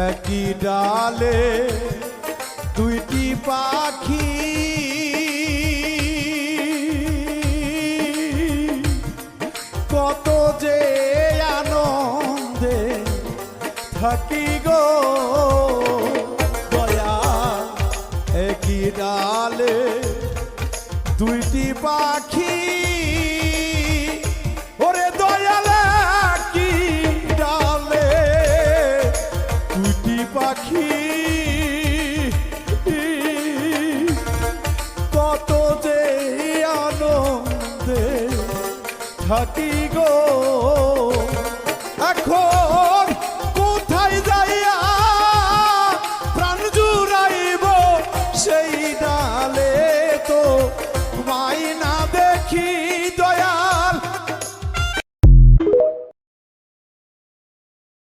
একই ডালে দুইটি পাখি কত যে আনন্দে থাকি গো দয়া একই ডালে দুইটি পাখি ওরে দয়ালে কি ডালে দুইটি পাখি কত যে আনন্দে থাকি গো